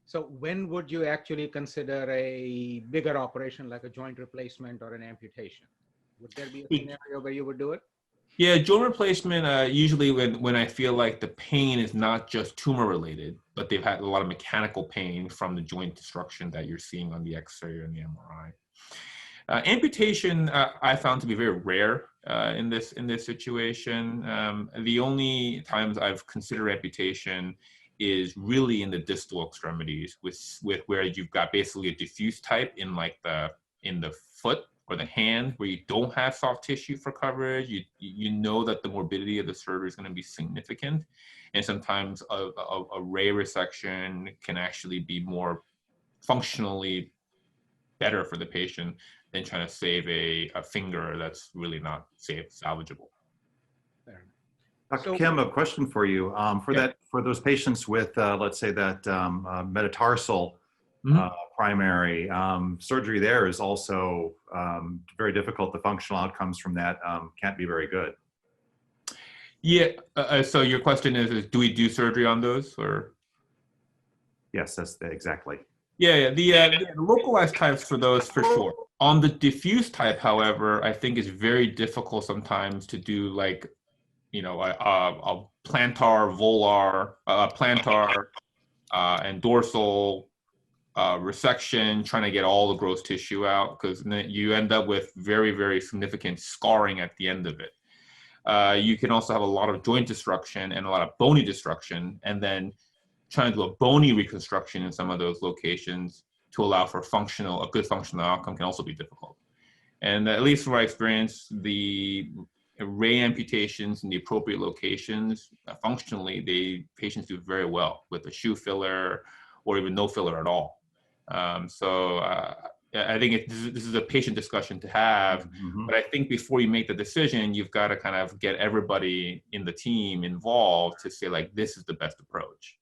So when would you actually consider a bigger operation like a joint replacement or an amputation? Would there be a scenario where you would do it? Yeah, joint replacement, usually when I feel like the pain is not just tumor related, but they've had a lot of mechanical pain from the joint destruction that you're seeing on the X-ray and the MRI. Amputation, I found to be very rare in this situation. The only times I've considered amputation is really in the distal extremities, with where you've got basically a diffuse type in the foot or the hand, where you don't have soft tissue for coverage. You know that the morbidity of the surgery is going to be significant, and sometimes a ray resection can actually be more functionally better for the patient than trying to save a finger that's really not salvageable. Dr. Kim, a question for you. For those patients with, let's say, that metatarsal primary, surgery there is also very difficult. The functional outcomes from that can't be very good. Yeah. So your question is, do we do surgery on those, or? Yes, that's exactly. Yeah, the localized types for those, for sure. On the diffuse type, however, I think it's very difficult sometimes to do, like, you know, a plantar, volar, plantar and dorsal resection, trying to get all the gross tissue out, because you end up with very, very significant scarring at the end of it. You can also have a lot of joint destruction and a lot of bony destruction, and then trying to do a bony reconstruction in some of those locations to allow for a good functional outcome can also be difficult. And at least from my experience, the ray amputations in the appropriate locations, functionally, patients do very well with a shoe filler or even no filler at all. I think this is a patient discussion to have, but I think before you make the decision, you've got to kind of get everybody in the team involved to say, like, this is the best approach.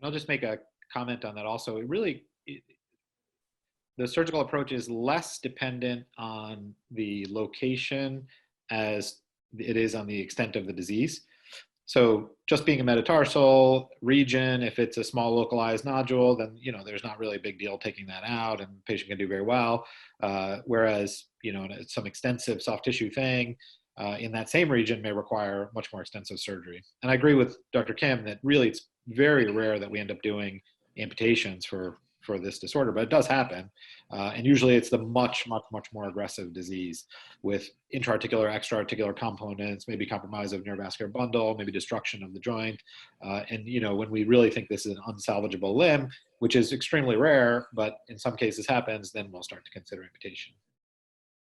I'll just make a comment on that also. The surgical approach is less dependent on the location as it is on the extent of the disease. So just being a metatarsal region, if it's a small localized nodule, then, you know, there's not really a big deal taking that out and the patient can do very well. Whereas, you know, some extensive soft tissue thing in that same region may require much more extensive surgery. And I agree with Dr. Kim that really it's very rare that we end up doing amputations for this disorder, but it does happen. And usually it's the much more aggressive disease with intra-articular, extra-articular components, maybe compromise of neurovascular bundle, maybe destruction of the joint. And, you know, when we really think this is an unsalvageable limb, which is extremely rare, but in some cases happens, then we'll start to consider amputation.